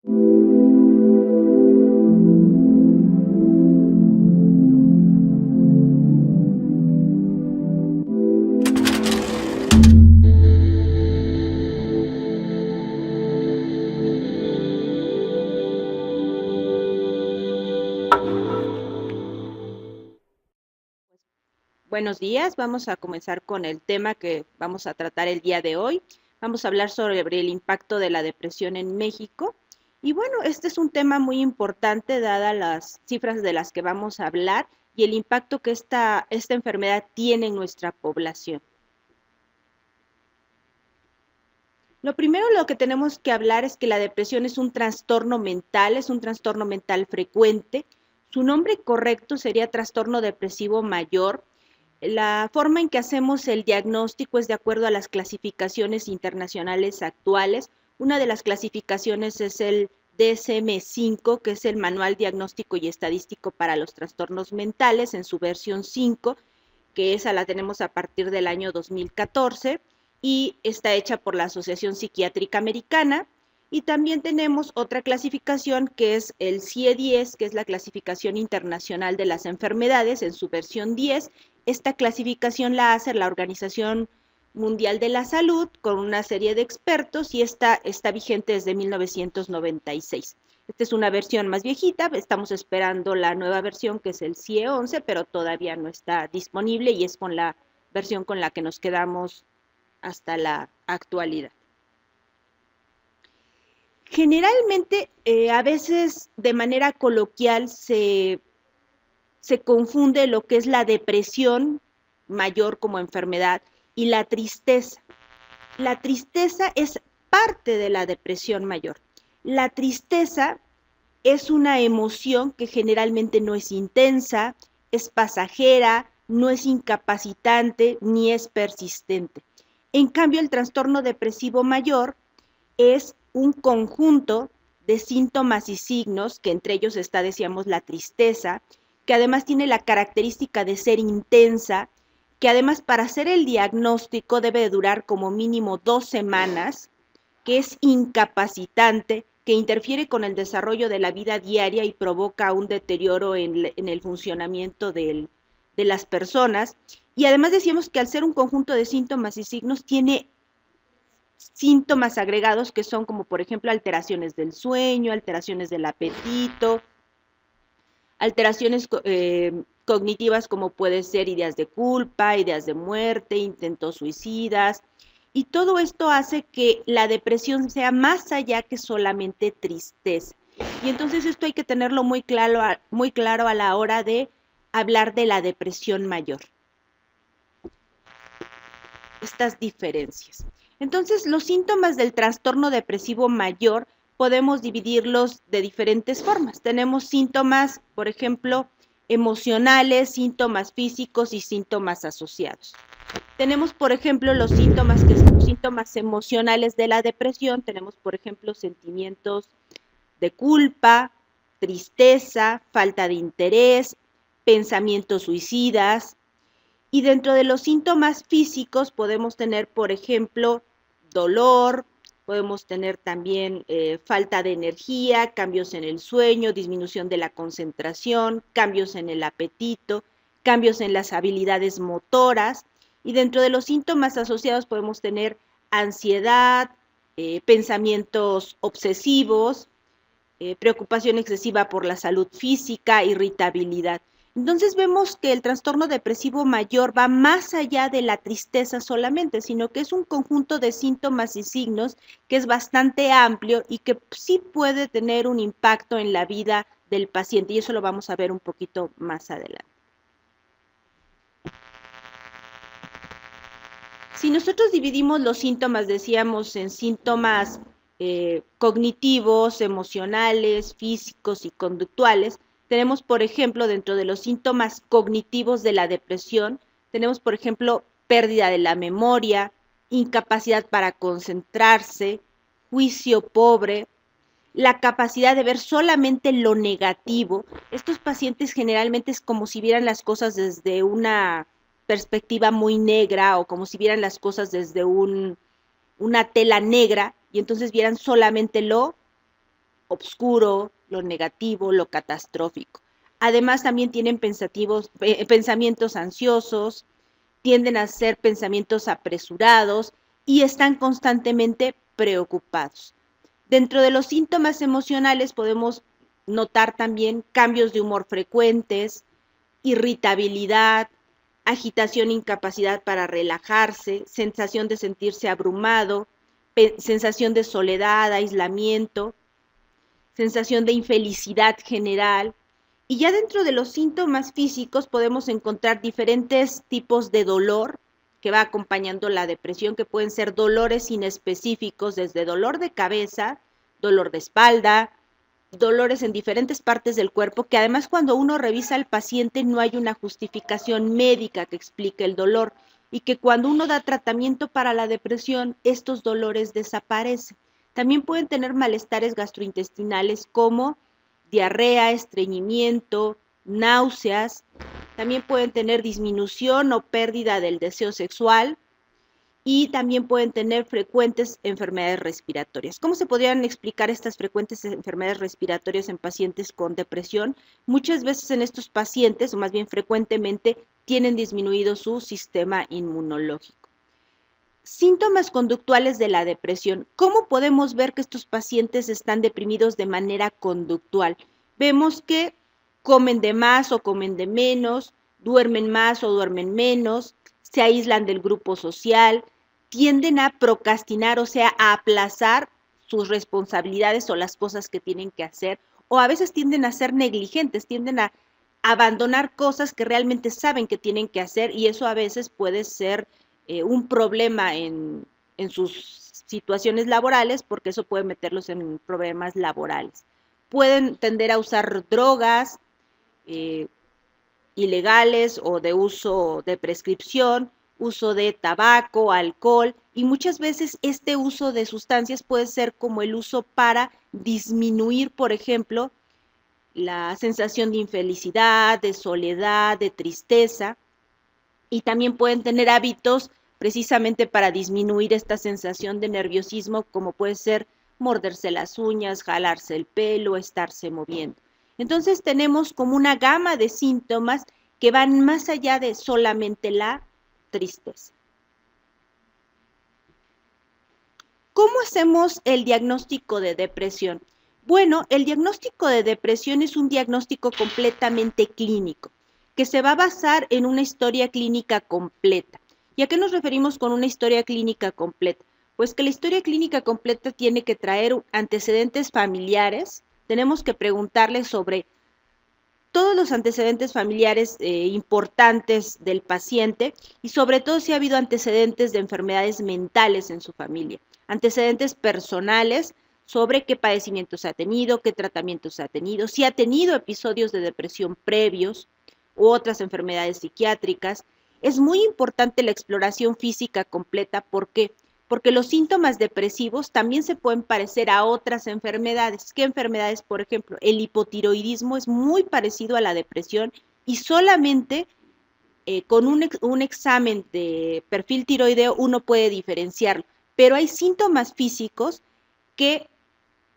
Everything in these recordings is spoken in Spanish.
Buenos días, vamos a comenzar con el tema que vamos a tratar el día de hoy. Vamos a hablar sobre el impacto de la depresión en México. Y bueno, este es un tema muy importante dadas las cifras de las que vamos a hablar y el impacto que esta enfermedad tiene en nuestra población. Lo primero lo que tenemos que hablar es que la depresión es un trastorno mental frecuente. Su nombre correcto sería trastorno depresivo mayor. La forma en que hacemos el diagnóstico es de acuerdo a las clasificaciones internacionales actuales. Una de las clasificaciones es el DSM-5, que es el Manual Diagnóstico y Estadístico para los Trastornos Mentales, en su versión 5, que esa la tenemos a partir del año 2014 y está hecha por la Asociación Psiquiátrica Americana. Y también tenemos otra clasificación que es el CIE-10, que es la clasificación internacional de las enfermedades, en su versión 10. Esta clasificación la hace la Organización Mundial de la Salud con una serie de expertos y está vigente desde 1996. Esta es una versión más viejita, estamos esperando la nueva versión que es el CIE 11, pero todavía no está disponible y es con la versión con la que nos quedamos hasta la actualidad. Generalmente, a veces de manera coloquial se confunde lo que es la depresión mayor como enfermedad y la tristeza. La tristeza es parte de la depresión mayor. La tristeza es una emoción que generalmente no es intensa, es pasajera, no es incapacitante ni es persistente. En cambio, el trastorno depresivo mayor es un conjunto de síntomas y signos, que entre ellos está, decíamos, la tristeza, que además tiene la característica de ser intensa, que además para hacer el diagnóstico debe de durar como mínimo 2 semanas, que es incapacitante, que interfiere con el desarrollo de la vida diaria y provoca un deterioro en el funcionamiento de las personas. Y además decíamos que al ser un conjunto de síntomas y signos tiene síntomas agregados que son como por ejemplo alteraciones del sueño, alteraciones del apetito, alteraciones cognitivas como puede ser ideas de culpa, ideas de muerte, intentos suicidas, y todo esto hace que la depresión sea más allá que solamente tristeza. Y entonces esto hay que tenerlo muy claro a la hora de hablar de la depresión mayor. Estas diferencias. Entonces, los síntomas del trastorno depresivo mayor podemos dividirlos de diferentes formas. Tenemos síntomas, por ejemplo, emocionales, síntomas físicos y síntomas asociados. Tenemos, por ejemplo, los síntomas que son síntomas emocionales de la depresión. Tenemos, por ejemplo, sentimientos de culpa, tristeza, falta de interés, pensamientos suicidas. Y dentro de los síntomas físicos podemos tener, por ejemplo, dolor, podemos tener también falta de energía, cambios en el sueño, disminución de la concentración, cambios en el apetito, cambios en las habilidades motoras. Y dentro de los síntomas asociados podemos tener ansiedad, pensamientos obsesivos, preocupación excesiva por la salud física, irritabilidad. Entonces vemos que el trastorno depresivo mayor va más allá de la tristeza solamente, sino que es un conjunto de síntomas y signos que es bastante amplio y que sí puede tener un impacto en la vida del paciente, y eso lo vamos a ver un poquito más adelante. Si nosotros dividimos los síntomas, decíamos, en síntomas cognitivos, emocionales, físicos y conductuales, tenemos, por ejemplo, dentro de los síntomas cognitivos de la depresión, tenemos, por ejemplo, pérdida de la memoria, incapacidad para concentrarse, juicio pobre, la capacidad de ver solamente lo negativo. Estos pacientes generalmente es como si vieran las cosas desde una perspectiva muy negra o como si vieran las cosas desde una tela negra y entonces vieran solamente lo oscuro, lo negativo, lo catastrófico. Además, también tienen pensamientos ansiosos, tienden a ser pensamientos apresurados y están constantemente preocupados. Dentro de los síntomas emocionales podemos notar también cambios de humor frecuentes, irritabilidad, agitación, incapacidad para relajarse, sensación de sentirse abrumado, sensación de soledad, aislamiento, sensación de infelicidad general. Y ya dentro de los síntomas físicos podemos encontrar diferentes tipos de dolor que va acompañando la depresión, que pueden ser dolores inespecíficos, desde dolor de cabeza, dolor de espalda, dolores en diferentes partes del cuerpo, que además cuando uno revisa al paciente no hay una justificación médica que explique el dolor y que cuando uno da tratamiento para la depresión, estos dolores desaparecen. También pueden tener malestares gastrointestinales como diarrea, estreñimiento, náuseas. También pueden tener disminución o pérdida del deseo sexual y también pueden tener frecuentes enfermedades respiratorias. ¿Cómo se podrían explicar estas frecuentes enfermedades respiratorias en pacientes con depresión? Muchas veces en estos pacientes, o más bien frecuentemente, tienen disminuido su sistema inmunológico. Síntomas conductuales de la depresión. ¿Cómo podemos ver que estos pacientes están deprimidos de manera conductual? Vemos que comen de más o comen de menos, duermen más o duermen menos, se aíslan del grupo social, tienden a procrastinar, o sea, a aplazar sus responsabilidades o las cosas que tienen que hacer, o a veces tienden a ser negligentes, tienden a abandonar cosas que realmente saben que tienen que hacer y eso a veces puede ser un problema en sus situaciones laborales porque eso puede meterlos en problemas laborales. Pueden tender a usar drogas ilegales o de uso de prescripción, uso de tabaco, alcohol y muchas veces este uso de sustancias puede ser como el uso para disminuir, por ejemplo, la sensación de infelicidad, de soledad, de tristeza y también pueden tener hábitos precisamente para disminuir esta sensación de nerviosismo, como puede ser morderse las uñas, jalarse el pelo, estarse moviendo. Entonces tenemos como una gama de síntomas que van más allá de solamente la tristeza. ¿Cómo hacemos el diagnóstico de depresión? Bueno, el diagnóstico de depresión es un diagnóstico completamente clínico, que se va a basar en una historia clínica completa. ¿Y a qué nos referimos con una historia clínica completa? Pues que la historia clínica completa tiene que traer antecedentes familiares, tenemos que preguntarle sobre todos los antecedentes familiares importantes del paciente y sobre todo si ha habido antecedentes de enfermedades mentales en su familia, antecedentes personales sobre qué padecimientos ha tenido, qué tratamientos ha tenido, si ha tenido episodios de depresión previos u otras enfermedades psiquiátricas. Es muy importante la exploración física completa porque los síntomas depresivos también se pueden parecer a otras enfermedades. ¿Qué enfermedades? Por ejemplo, el hipotiroidismo es muy parecido a la depresión y solamente con un examen de perfil tiroideo uno puede diferenciarlo, pero hay síntomas físicos que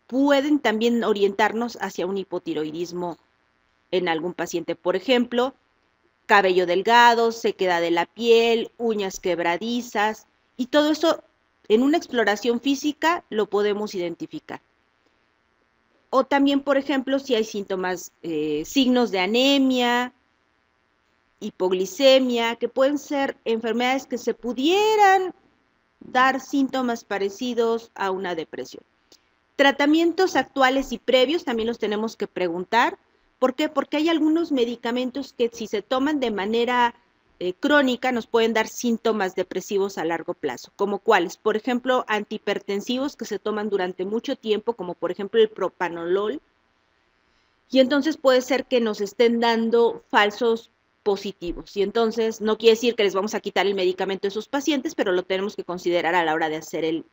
pueden también orientarnos hacia un hipotiroidismo en algún paciente. Por ejemplo, cabello delgado, sequedad de la piel, uñas quebradizas y todo eso en una exploración física lo podemos identificar. O también, por ejemplo, si hay síntomas, signos de anemia, hipoglicemia, que pueden ser enfermedades que se pudieran dar síntomas parecidos a una depresión. Tratamientos actuales y previos también los tenemos que preguntar. ¿Por qué? Porque hay algunos medicamentos que si se toman de manera crónica nos pueden dar síntomas depresivos a largo plazo, como cuáles, por ejemplo, antihipertensivos que se toman durante mucho tiempo, como por ejemplo el propanolol, y entonces puede ser que nos estén dando falsos positivos, y entonces no quiere decir que les vamos a quitar el medicamento a esos pacientes, pero lo tenemos que considerar a la hora de hacer el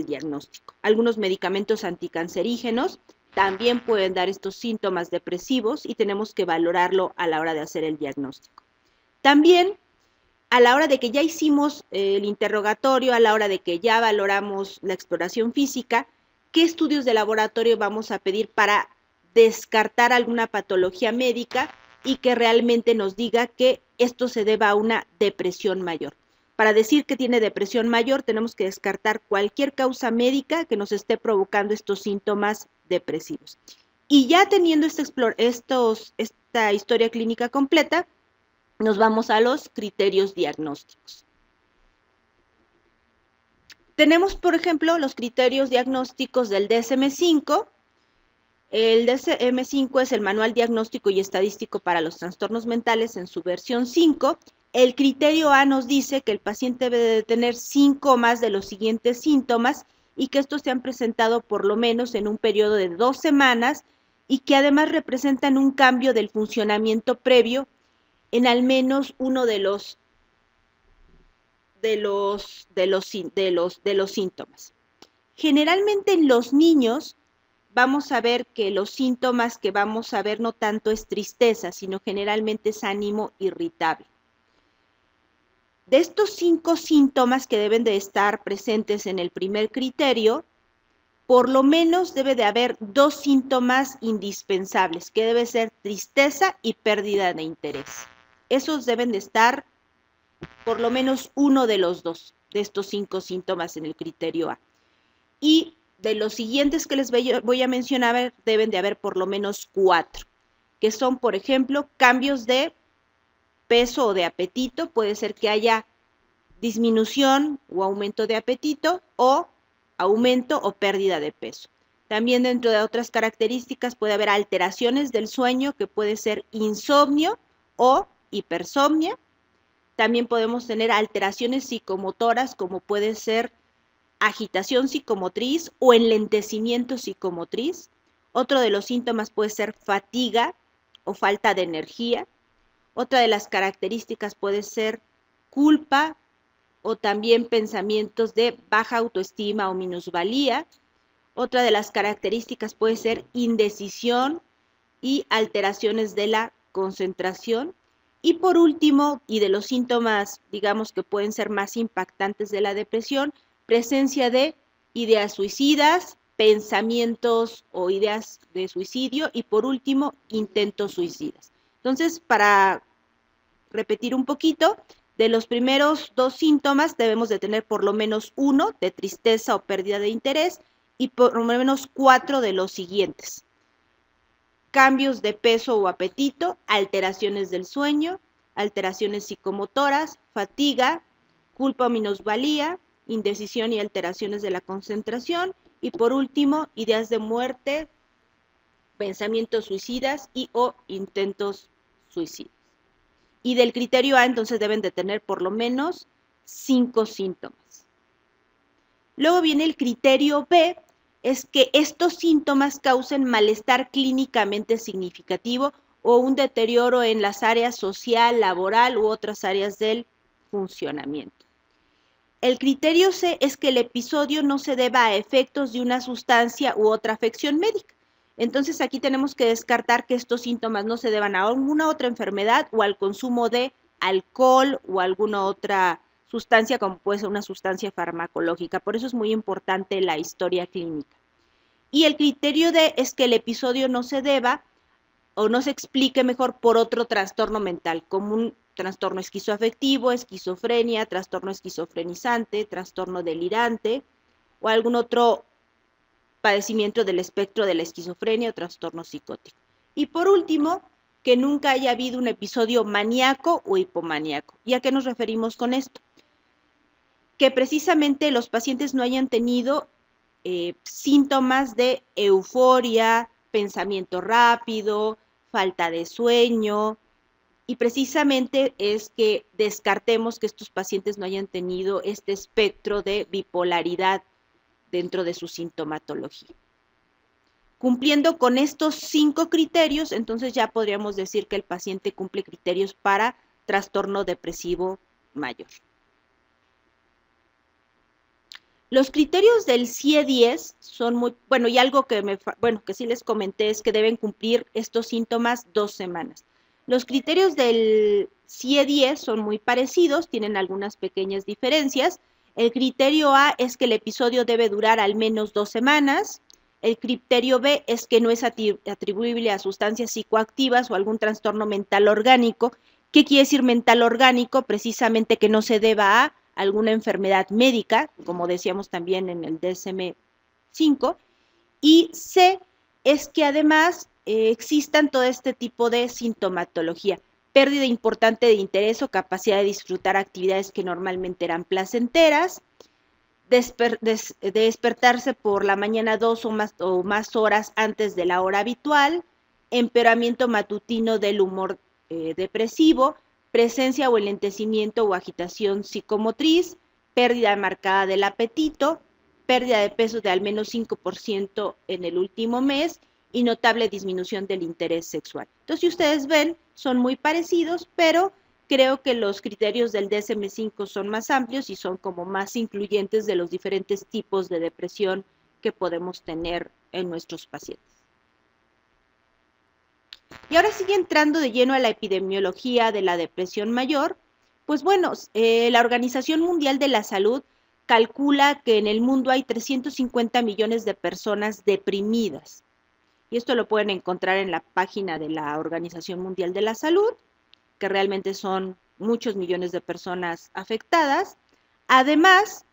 diagnóstico. Algunos medicamentos anticancerígenos también pueden dar estos síntomas depresivos y tenemos que valorarlo a la hora de hacer el diagnóstico. También, a la hora de que ya hicimos el interrogatorio, a la hora de que ya valoramos la exploración física, qué estudios de laboratorio vamos a pedir para descartar alguna patología médica y que realmente nos diga que esto se deba a una depresión mayor. Para decir que tiene depresión mayor, tenemos que descartar cualquier causa médica que nos esté provocando estos síntomas depresivos. Y ya teniendo esta historia clínica completa, nos vamos a los criterios diagnósticos. Tenemos, por ejemplo, los criterios diagnósticos del DSM-5. El DSM-5 es el Manual Diagnóstico y Estadístico para los Trastornos Mentales en su versión 5. El criterio A nos dice que el paciente debe de tener 5 o más de los siguientes síntomas y que estos se han presentado por lo menos en un periodo de 2 semanas y que además representan un cambio del funcionamiento previo en al menos uno de los síntomas. Generalmente en los niños vamos a ver que los síntomas que vamos a ver no tanto es tristeza, sino generalmente es ánimo irritable. De estos 5 síntomas que deben de estar presentes en el primer criterio, por lo menos debe de haber 2 síntomas indispensables, que debe ser tristeza y pérdida de interés. Esos deben de estar por lo menos uno de los 2 de estos 5 síntomas en el criterio A. Y de los siguientes que les voy a mencionar, deben de haber por lo menos 4, que son, por ejemplo, cambios de peso o de apetito. Puede ser que haya disminución o aumento de apetito o aumento o pérdida de peso. También dentro de otras características puede haber alteraciones del sueño, que puede ser insomnio o hipersomnia. También podemos tener alteraciones psicomotoras, como puede ser agitación psicomotriz o enlentecimiento psicomotriz. Otro de los síntomas puede ser fatiga o falta de energía. Otra de las características puede ser culpa o también pensamientos de baja autoestima o minusvalía. Otra de las características puede ser indecisión y alteraciones de la concentración. Y por último, y de los síntomas, digamos que pueden ser más impactantes de la depresión, presencia de ideas suicidas, pensamientos o ideas de suicidio y por último, intentos suicidas. Entonces, para repetir un poquito, de los primeros 2 síntomas debemos de tener por lo menos 1 de tristeza o pérdida de interés y por lo menos 4 de los siguientes: cambios de peso o apetito, alteraciones del sueño, alteraciones psicomotoras, fatiga, culpa o minusvalía, indecisión y alteraciones de la concentración, y por último, ideas de muerte, pensamientos suicidas y o intentos suicidas. Y del criterio A, entonces, deben de tener por lo menos 5 síntomas. Luego viene el criterio B, es que estos síntomas causen malestar clínicamente significativo o un deterioro en las áreas social, laboral u otras áreas del funcionamiento. El criterio C es que el episodio no se deba a efectos de una sustancia u otra afección médica. Entonces aquí tenemos que descartar que estos síntomas no se deban a alguna otra enfermedad o al consumo de alcohol o alguna otra sustancia, como puede ser una sustancia farmacológica. Por eso es muy importante la historia clínica. Y el criterio D es que el episodio no se deba o no se explique mejor por otro trastorno mental, como un trastorno esquizoafectivo, esquizofrenia, trastorno esquizofrenizante, trastorno delirante o algún otro padecimiento del espectro de la esquizofrenia o trastorno psicótico. Y por último, que nunca haya habido un episodio maníaco o hipomaníaco. ¿Y a qué nos referimos con esto? Que precisamente los pacientes no hayan tenido síntomas de euforia, pensamiento rápido, falta de sueño, y precisamente es que descartemos que estos pacientes no hayan tenido este espectro de bipolaridad dentro de su sintomatología. Cumpliendo con estos 5 criterios, entonces ya podríamos decir que el paciente cumple criterios para trastorno depresivo mayor. Los criterios del CIE-10 son muy, bueno, y algo que sí les comenté es que deben cumplir estos síntomas 2 semanas. Los criterios del CIE-10 son muy parecidos, tienen algunas pequeñas diferencias. El criterio A es que el episodio debe durar al menos 2 semanas. El criterio B es que no es atribuible a sustancias psicoactivas o algún trastorno mental orgánico. ¿Qué quiere decir mental orgánico? Precisamente que no se deba a alguna enfermedad médica, como decíamos también en el DSM-5. Y C es que además existan todo este tipo de sintomatología, pérdida importante de interés o capacidad de disfrutar actividades que normalmente eran placenteras, despertarse por la mañana 2 o más horas antes de la hora habitual, empeoramiento matutino del humor depresivo, presencia o enlentecimiento o agitación psicomotriz, pérdida marcada del apetito, pérdida de peso de al menos 5% en el último mes y notable disminución del interés sexual. Entonces, si ustedes ven, son muy parecidos, pero creo que los criterios del DSM-5 son más amplios y son como más incluyentes de los diferentes tipos de depresión que podemos tener en nuestros pacientes. Y ahora sigue entrando de lleno a la epidemiología de la depresión mayor. Pues bueno, la Organización Mundial de la Salud calcula que en el mundo hay 350 millones de personas deprimidas. Y esto lo pueden encontrar en la página de la Organización Mundial de la Salud, que realmente son muchos millones de personas afectadas. Además,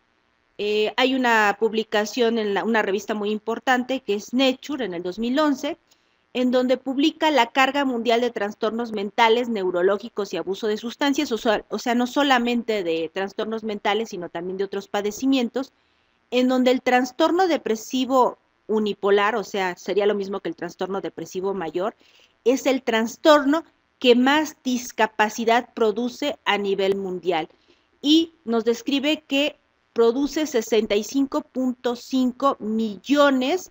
hay una publicación en una revista muy importante que es Nature en el 2011, en donde publica la carga mundial de trastornos mentales, neurológicos y abuso de sustancias, o sea, no solamente de trastornos mentales, sino también de otros padecimientos, en donde el trastorno depresivo unipolar, o sea, sería lo mismo que el trastorno depresivo mayor, es el trastorno que más discapacidad produce a nivel mundial. Y nos describe que produce 65.5 millones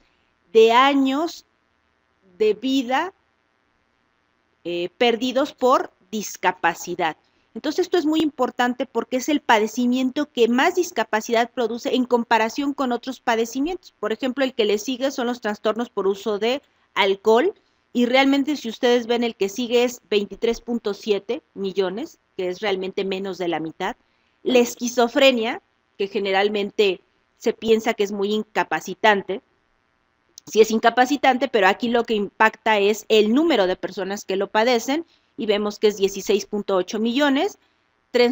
de años de vida perdidos por discapacidad. Entonces esto es muy importante porque es el padecimiento que más discapacidad produce en comparación con otros padecimientos. Por ejemplo, el que le sigue son los trastornos por uso de alcohol y realmente si ustedes ven el que sigue es 23.7 millones, que es realmente menos de la mitad. La esquizofrenia, que generalmente se piensa que es muy incapacitante, sí es incapacitante, pero aquí lo que impacta es el número de personas que lo padecen y vemos que es 16.8 millones,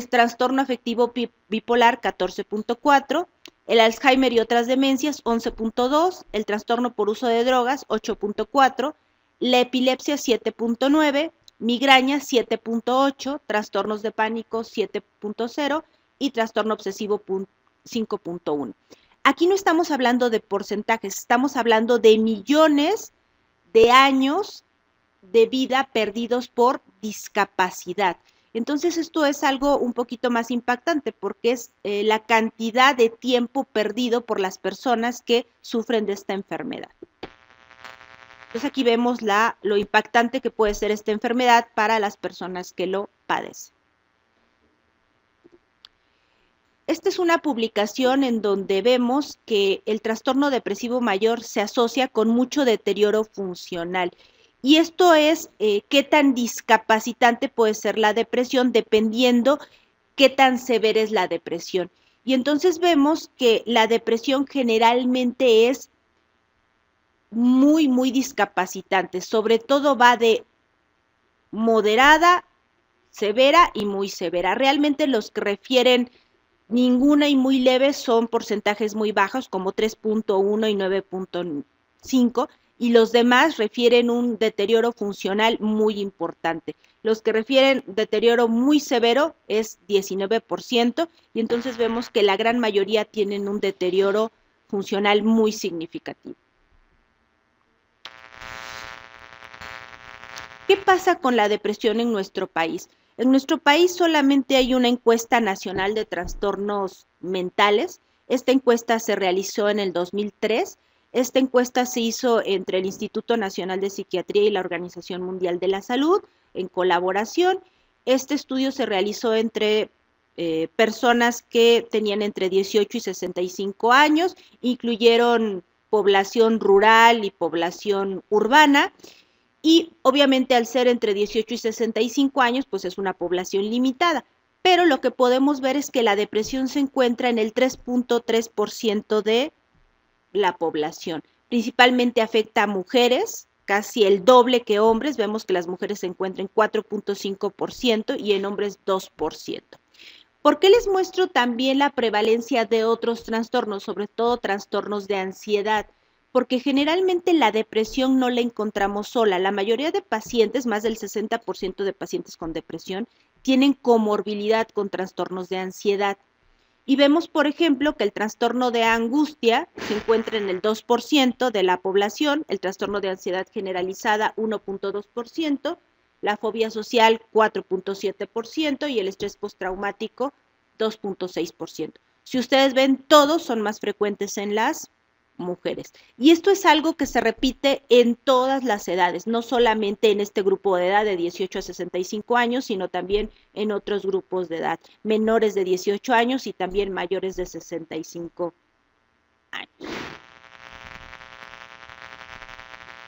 trastorno afectivo bipolar 14.4, el Alzheimer y otras demencias 11.2, el trastorno por uso de drogas 8.4, la epilepsia 7.9, migraña 7.8, trastornos de pánico 7.0 y trastorno obsesivo 5.1. Aquí no estamos hablando de porcentajes, estamos hablando de millones de años de vida perdidos por discapacidad. Entonces esto es algo un poquito más impactante porque es la cantidad de tiempo perdido por las personas que sufren de esta enfermedad. Entonces aquí vemos lo impactante que puede ser esta enfermedad para las personas que lo padecen. Esta es una publicación en donde vemos que el trastorno depresivo mayor se asocia con mucho deterioro funcional. Y esto es qué tan discapacitante puede ser la depresión dependiendo qué tan severa es la depresión. Y entonces vemos que la depresión generalmente es muy, muy discapacitante. Sobre todo va de moderada, severa y muy severa. Realmente los que refieren ninguna y muy leve son porcentajes muy bajos, como 3.1 y 9.5, y los demás refieren un deterioro funcional muy importante. Los que refieren deterioro muy severo es 19%, y entonces vemos que la gran mayoría tienen un deterioro funcional muy significativo. ¿Qué pasa con la depresión en nuestro país? En nuestro país solamente hay una encuesta nacional de trastornos mentales. Esta encuesta se realizó en el 2003. Esta encuesta se hizo entre el Instituto Nacional de Psiquiatría y la Organización Mundial de la Salud en colaboración. Este estudio se realizó entre personas que tenían entre 18 y 65 años, incluyeron población rural y población urbana. Y obviamente al ser entre 18 y 65 años, pues es una población limitada. Pero lo que podemos ver es que la depresión se encuentra en el 3.3% de la población. Principalmente afecta a mujeres, casi el doble que hombres. Vemos que las mujeres se encuentran en 4.5% y en hombres 2%. ¿Por qué les muestro también la prevalencia de otros trastornos, sobre todo trastornos de ansiedad? Porque generalmente la depresión no la encontramos sola. La mayoría de pacientes, más del 60% de pacientes con depresión, tienen comorbilidad con trastornos de ansiedad. Y vemos, por ejemplo, que el trastorno de angustia se encuentra en el 2% de la población, el trastorno de ansiedad generalizada 1.2%, la fobia social 4.7% y el estrés postraumático 2.6%. Si ustedes ven, todos son más frecuentes en las mujeres. Y esto es algo que se repite en todas las edades, no solamente en este grupo de edad de 18 a 65 años, sino también en otros grupos de edad, menores de 18 años y también mayores de 65 años.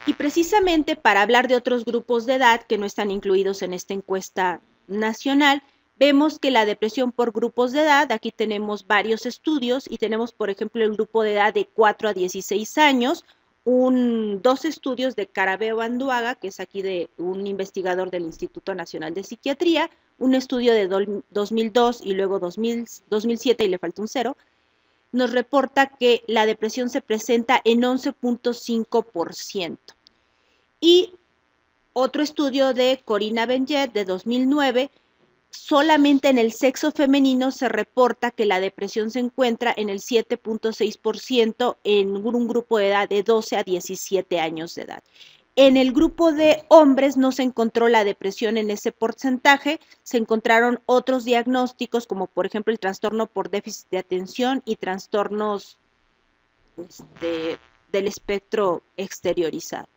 Y precisamente para hablar de otros grupos de edad que no están incluidos en esta encuesta nacional, vemos que la depresión por grupos de edad, aquí tenemos varios estudios y tenemos, por ejemplo, el grupo de edad de 4 a 16 años, dos estudios de Carabeo Anduaga, que es aquí de un investigador del Instituto Nacional de Psiquiatría, un estudio de 2002 y luego 2007 y le falta un cero, nos reporta que la depresión se presenta en 11.5%. Y otro estudio de Corina Benjet de 2009, solamente en el sexo femenino se reporta que la depresión se encuentra en el 7.6% en un grupo de edad de 12 a 17 años de edad. En el grupo de hombres no se encontró la depresión en ese porcentaje, se encontraron otros diagnósticos como por ejemplo el trastorno por déficit de atención y trastornos del espectro exteriorizado.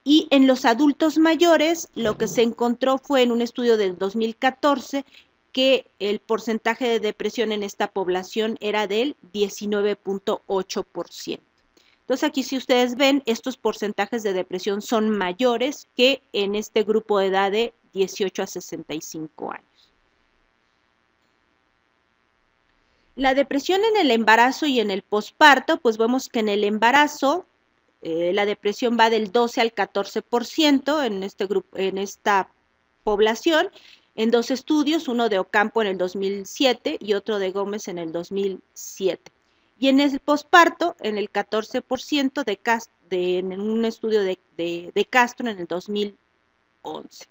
Y en los adultos mayores lo que se encontró fue en un estudio del 2014 que el porcentaje de depresión en esta población era del 19.8%. Entonces aquí si ustedes ven, estos porcentajes de depresión son mayores que en este grupo de edad de 18 a 65 años. La depresión en el embarazo y en el posparto, pues vemos que en el embarazo la depresión va del 12 al 14% en este grupo, en esta población, en dos estudios, uno de Ocampo en el 2007 y otro de Gómez en el 2007. Y en el posparto, en el 14% en un estudio de Castro en el 2011.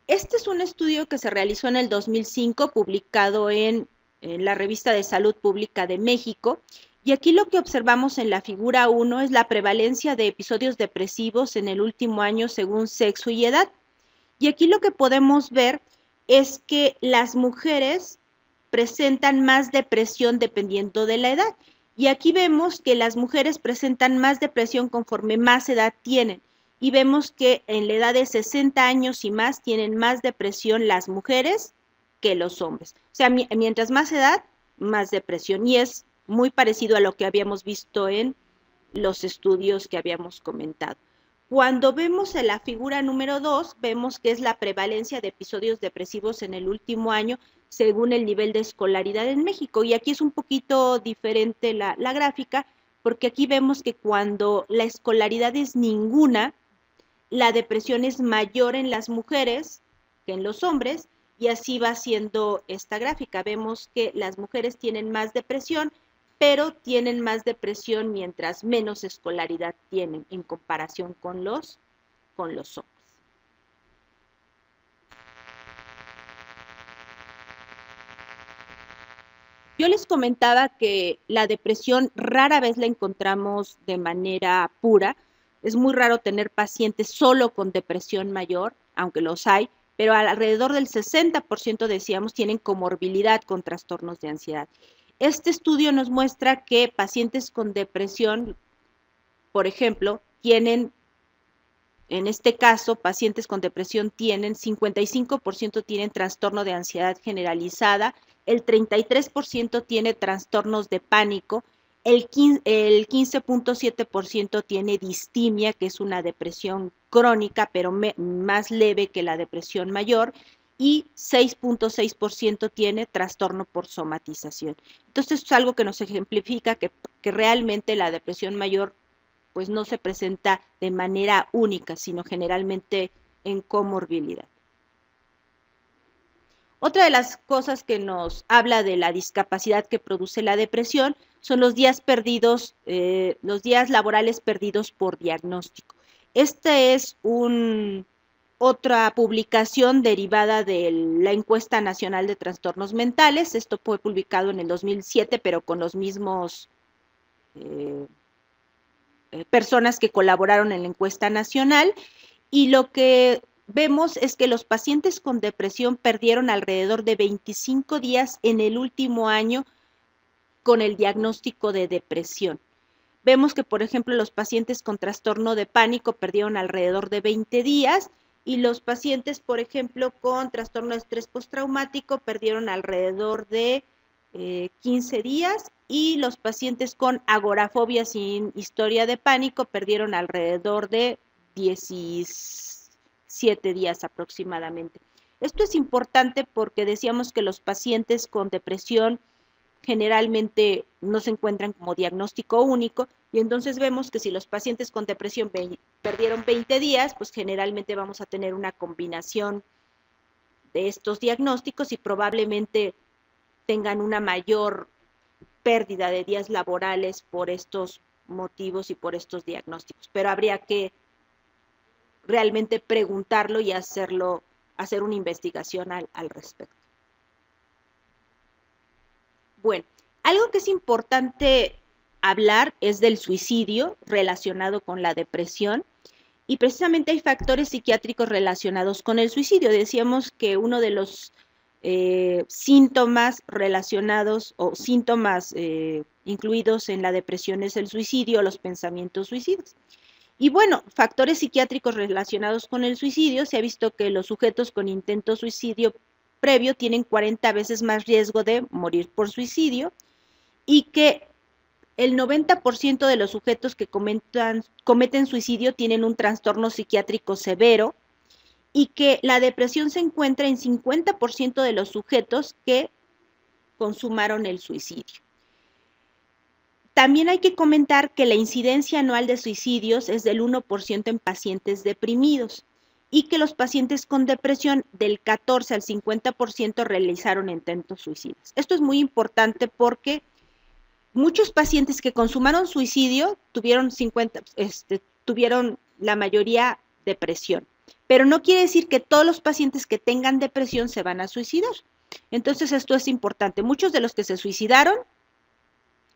Este es un estudio que se realizó en el 2005, publicado en la Revista de Salud Pública de México, y aquí lo que observamos en la figura 1 es la prevalencia de episodios depresivos en el último año según sexo y edad. Y aquí lo que podemos ver es que las mujeres presentan más depresión dependiendo de la edad. Y aquí vemos que las mujeres presentan más depresión conforme más edad tienen. Y vemos que en la edad de 60 años y más tienen más depresión las mujeres que los hombres. O sea, mientras más edad, más depresión. Y es muy parecido a lo que habíamos visto en los estudios que habíamos comentado. Cuando vemos en la figura número 2, vemos que es la prevalencia de episodios depresivos en el último año según el nivel de escolaridad en México. Y aquí es un poquito diferente la gráfica, porque aquí vemos que cuando la escolaridad es ninguna, la depresión es mayor en las mujeres que en los hombres, y así va siendo esta gráfica. Vemos que las mujeres tienen más depresión, pero tienen más depresión mientras menos escolaridad tienen en comparación con los hombres. Yo les comentaba que la depresión rara vez la encontramos de manera pura. Es muy raro tener pacientes solo con depresión mayor, aunque los hay, pero alrededor del 60% decíamos tienen comorbilidad con trastornos de ansiedad. Este estudio nos muestra que pacientes con depresión, por ejemplo, tienen, en este caso, pacientes con depresión tienen 55% tienen trastorno de ansiedad generalizada, el 33% tiene trastornos de pánico, el 15.7% tiene distimia, que es una depresión crónica, pero más leve que la depresión mayor, y 6.6% tiene trastorno por somatización. Entonces, esto es algo que nos ejemplifica que realmente la depresión mayor pues no se presenta de manera única, sino generalmente en comorbilidad. Otra de las cosas que nos habla de la discapacidad que produce la depresión son los días perdidos, los días laborales perdidos por diagnóstico. Esta es otra publicación derivada de la Encuesta Nacional de Trastornos Mentales. Esto fue publicado en el 2007, pero con los mismos personas que colaboraron en la encuesta nacional. Y lo que vemos es que los pacientes con depresión perdieron alrededor de 25 días en el último año con el diagnóstico de depresión. Vemos que, por ejemplo, los pacientes con trastorno de pánico perdieron alrededor de 20 días y los pacientes, por ejemplo, con trastorno de estrés postraumático perdieron alrededor de 15 días y los pacientes con agorafobia sin historia de pánico perdieron alrededor de 17 días aproximadamente. Esto es importante porque decíamos que los pacientes con depresión generalmente no se encuentran como diagnóstico único y entonces vemos que si los pacientes con depresión perdieron 20 días, pues generalmente vamos a tener una combinación de estos diagnósticos y probablemente tengan una mayor pérdida de días laborales por estos motivos y por estos diagnósticos. Pero habría que realmente preguntarlo y hacer una investigación al respecto. Bueno, algo que es importante hablar es del suicidio relacionado con la depresión y precisamente hay factores psiquiátricos relacionados con el suicidio. Decíamos que uno de los síntomas relacionados o síntomas incluidos en la depresión es el suicidio, los pensamientos suicidas. Y bueno, factores psiquiátricos relacionados con el suicidio, se ha visto que los sujetos con intento suicidio previo tienen 40 veces más riesgo de morir por suicidio y que el 90% de los sujetos que cometen suicidio tienen un trastorno psiquiátrico severo y que la depresión se encuentra en 50% de los sujetos que consumaron el suicidio. También hay que comentar que la incidencia anual de suicidios es del 1% en pacientes deprimidos y que los pacientes con depresión del 14 al 50% realizaron intentos suicidas. Esto es muy importante porque muchos pacientes que consumaron suicidio tuvieron la mayoría depresión, pero no quiere decir que todos los pacientes que tengan depresión se van a suicidar. Entonces esto es importante. Muchos de los que se suicidaron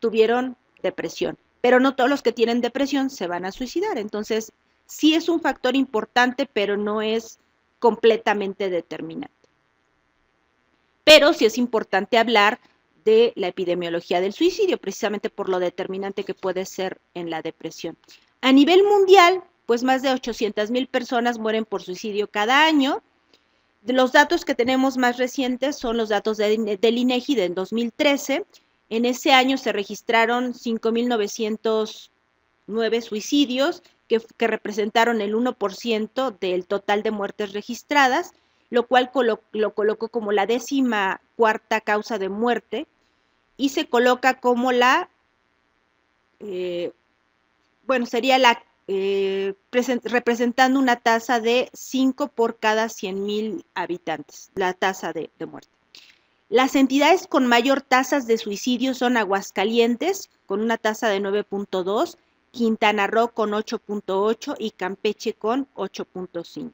tuvieron depresión, pero no todos los que tienen depresión se van a suicidar. Entonces sí es un factor importante, pero no es completamente determinante. Pero sí es importante hablar de la epidemiología del suicidio, precisamente por lo determinante que puede ser en la depresión. A nivel mundial, pues más de 800,000 personas mueren por suicidio cada año. Los datos que tenemos más recientes son los datos del INEGI del 2013. En ese año se registraron 5,909 suicidios que representaron el 1% del total de muertes registradas, lo cual lo colocó como la 14ª causa de muerte y se coloca como sería representando una tasa de 5 por cada 100,000 habitantes, la tasa de muerte. Las entidades con mayor tasas de suicidio son Aguascalientes, con una tasa de 9.2, Quintana Roo con 8.8 y Campeche con 8.5.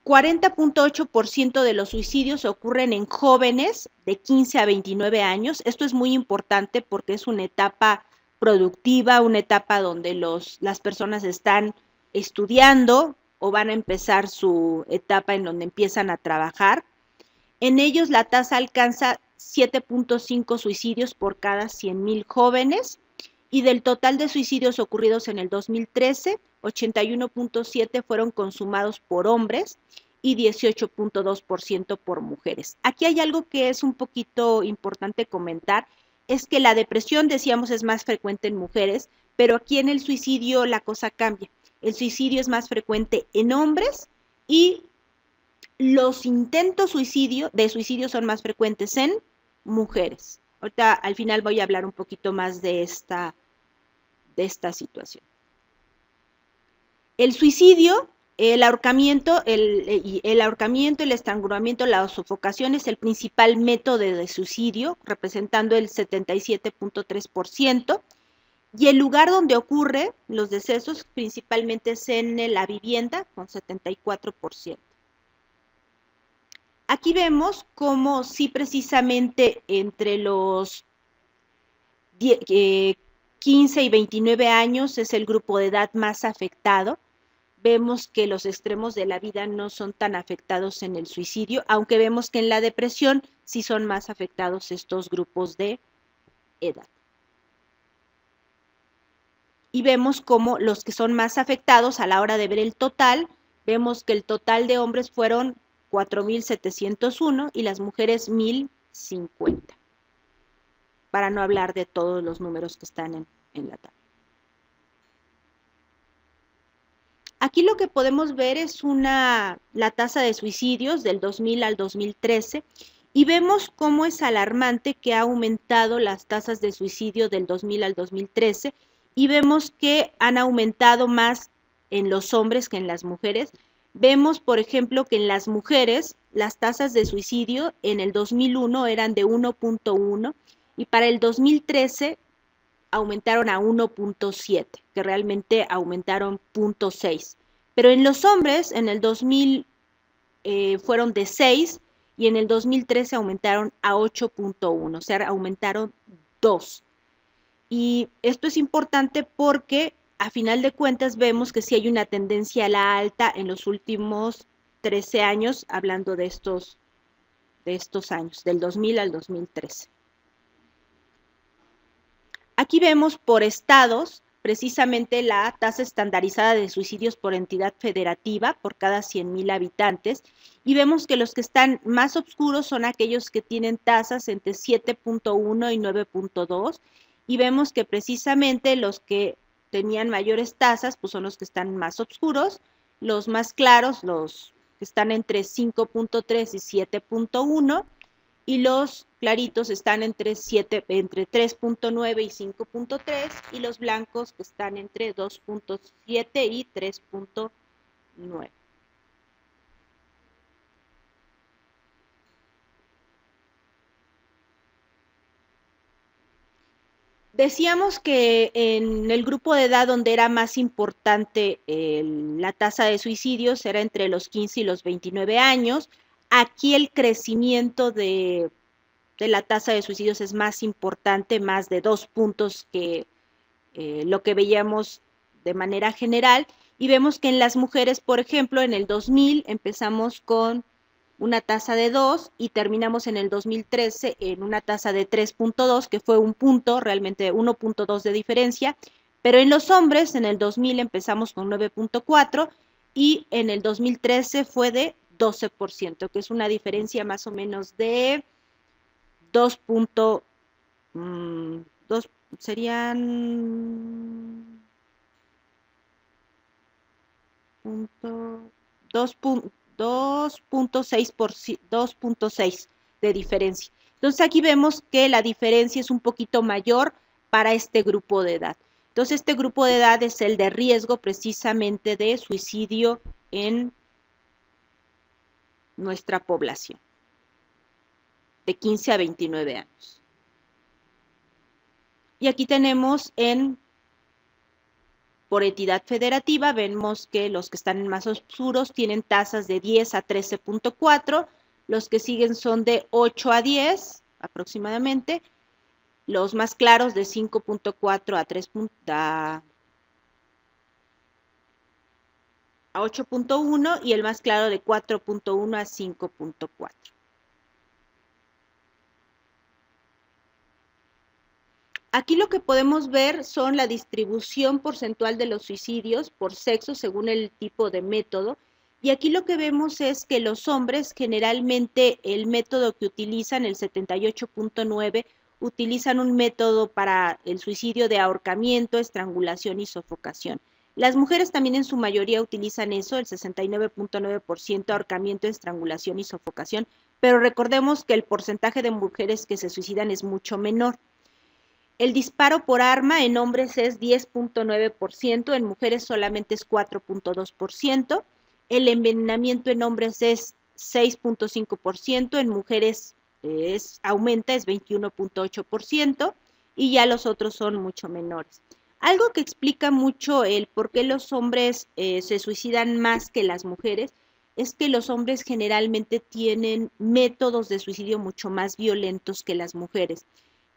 40.8% de los suicidios ocurren en jóvenes de 15 a 29 años. Esto es muy importante porque es una etapa productiva, una etapa donde las personas están estudiando o van a empezar su etapa en donde empiezan a trabajar. En ellos la tasa alcanza 7.5 suicidios por cada 100,000 jóvenes y del total de suicidios ocurridos en el 2013, 81.7 fueron consumados por hombres y 18.2% por mujeres. Aquí hay algo que es un poquito importante comentar, es que la depresión, decíamos, es más frecuente en mujeres, pero aquí en el suicidio la cosa cambia. El suicidio es más frecuente en hombres y los intentos de suicidio son más frecuentes en mujeres. Ahorita al final voy a hablar un poquito más de esta situación. El suicidio, el ahorcamiento, el estrangulamiento, la sofocación es el principal método de suicidio, representando el 77.3%. Y el lugar donde ocurre los decesos principalmente es en la vivienda, con 74%. Aquí vemos cómo sí precisamente entre los 15 y 29 años es el grupo de edad más afectado. Vemos que los extremos de la vida no son tan afectados en el suicidio, aunque vemos que en la depresión sí son más afectados estos grupos de edad. Y vemos cómo los que son más afectados a la hora de ver el total, vemos que el total de hombres fueron 4.701 y las mujeres 1.050, para no hablar de todos los números que están en la tabla. Aquí lo que podemos ver es la tasa de suicidios del 2000 al 2013 y vemos cómo es alarmante que ha aumentado las tasas de suicidio del 2000 al 2013 y vemos que han aumentado más en los hombres que en las mujeres. Vemos, por ejemplo, que en las mujeres las tasas de suicidio en el 2001 eran de 1.1 y para el 2013 aumentaron a 1.7, que realmente aumentaron 0.6. Pero en los hombres, en el 2000 fueron de 6 y en el 2013 aumentaron a 8.1, o sea, aumentaron 2. Y esto es importante porque a final de cuentas vemos que sí hay una tendencia a la alta en los últimos 13 años, hablando de estos años, del 2000 al 2013. Aquí vemos por estados precisamente la tasa estandarizada de suicidios por entidad federativa por cada 100,000 habitantes y vemos que los que están más oscuros son aquellos que tienen tasas entre 7.1 y 9.2 y vemos que precisamente los que tenían mayores tasas pues son los que están más oscuros, los más claros, los que están entre 5.3 y 7.1 y los claritos están entre 3.9 y 5.3 y los blancos que están entre 2.7 y 3.9. Decíamos que en el grupo de edad donde era más importante la tasa de suicidios era entre los 15 y los 29 años. Aquí el crecimiento de la tasa de suicidios es más importante, más de 2 puntos que lo que veíamos de manera general. Y vemos que en las mujeres, por ejemplo, en el 2000 empezamos con una tasa de 2 y terminamos en el 2013 en una tasa de 3.2, que fue un punto, realmente 1.2 de diferencia, pero en los hombres en el 2000 empezamos con 9.4 y en el 2013 fue de 12%, que es una diferencia más o menos de 2. 2 serían 2.6 de diferencia. Entonces aquí vemos que la diferencia es un poquito mayor para este grupo de edad. Entonces este grupo de edad es el de riesgo precisamente de suicidio en nuestra población, de 15 a 29 años. Y aquí tenemos por entidad federativa, vemos que los que están en más oscuros tienen tasas de 10 a 13.4, los que siguen son de 8 a 10 aproximadamente, los más claros de 5.4 a 8.1 y el más claro de 4.1 a 5.4. Aquí lo que podemos ver son la distribución porcentual de los suicidios por sexo según el tipo de método. Y aquí lo que vemos es que los hombres generalmente el método que utilizan, el 78.9, utilizan un método para el suicidio de ahorcamiento, estrangulación y sofocación. Las mujeres también en su mayoría utilizan eso, el 69.9% ahorcamiento, estrangulación y sofocación, pero recordemos que el porcentaje de mujeres que se suicidan es mucho menor. El disparo por arma en hombres es 10.9%, en mujeres solamente es 4.2%, el envenenamiento en hombres es 6.5%, en mujeres aumenta, es 21.8%, y ya los otros son mucho menores. Algo que explica mucho el por qué los hombres se suicidan más que las mujeres es que los hombres generalmente tienen métodos de suicidio mucho más violentos que las mujeres.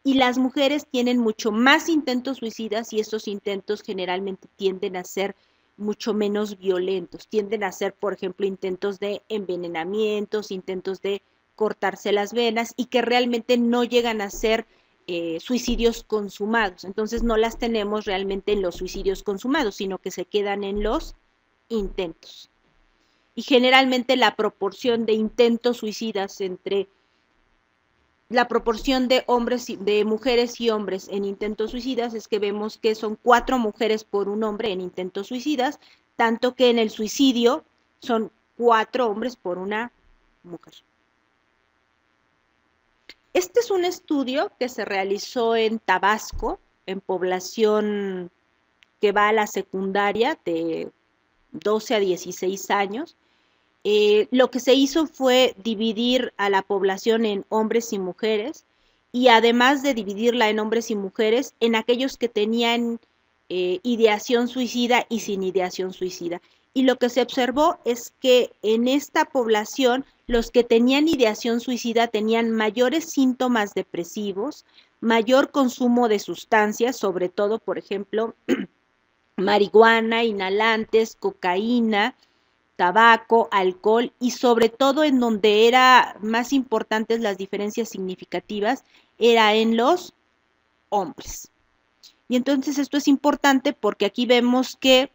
Y las mujeres tienen mucho más intentos suicidas y estos intentos generalmente tienden a ser mucho menos violentos. Tienden a ser, por ejemplo, intentos de envenenamientos, intentos de cortarse las venas y que realmente no llegan a ser suicidios consumados. Entonces no las tenemos realmente en los suicidios consumados, sino que se quedan en los intentos. Y generalmente la proporción de intentos suicidas entre la proporción de hombres, de mujeres y hombres en intentos suicidas es que vemos que son 4 mujeres por un hombre en intentos suicidas, tanto que en el suicidio son 4 hombres por una mujer. Este es un estudio que se realizó en Tabasco, en población que va a la secundaria de 12 a 16 años. Lo que se hizo fue dividir a la población en hombres y mujeres y además de dividirla en hombres y mujeres, en aquellos que tenían ideación suicida y sin ideación suicida. Y lo que se observó es que en esta población los que tenían ideación suicida tenían mayores síntomas depresivos, mayor consumo de sustancias, sobre todo, por ejemplo, marihuana, inhalantes, cocaína, tabaco, alcohol y sobre todo en donde era más importantes las diferencias significativas era en los hombres. Y entonces esto es importante porque aquí vemos que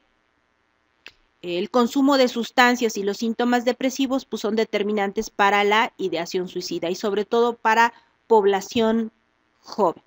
el consumo de sustancias y los síntomas depresivos pues, son determinantes para la ideación suicida y sobre todo para población joven.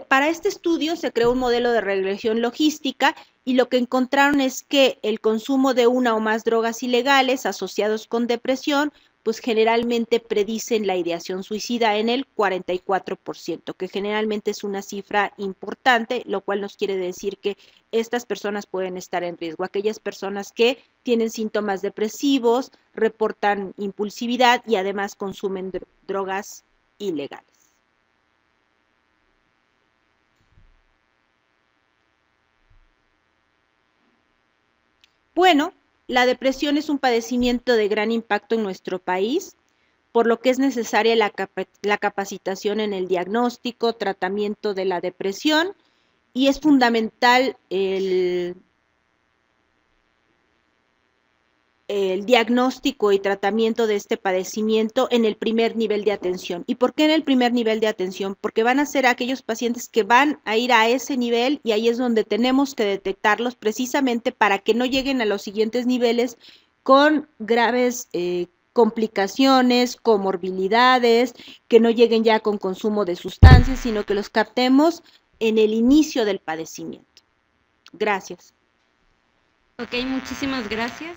Para este estudio se creó un modelo de regresión logística y lo que encontraron es que el consumo de una o más drogas ilegales asociados con depresión, pues generalmente predicen la ideación suicida en el 44%, que generalmente es una cifra importante, lo cual nos quiere decir que estas personas pueden estar en riesgo. Aquellas personas que tienen síntomas depresivos, reportan impulsividad y además consumen drogas ilegales. Bueno, la depresión es un padecimiento de gran impacto en nuestro país, por lo que es necesaria la capacitación en el diagnóstico, tratamiento de la depresión y es fundamental el diagnóstico y tratamiento de este padecimiento en el primer nivel de atención. ¿Y por qué en el primer nivel de atención? Porque van a ser aquellos pacientes que van a ir a ese nivel y ahí es donde tenemos que detectarlos precisamente para que no lleguen a los siguientes niveles con graves complicaciones, comorbilidades, que no lleguen ya con consumo de sustancias, sino que los captemos en el inicio del padecimiento. Gracias. Ok, muchísimas gracias.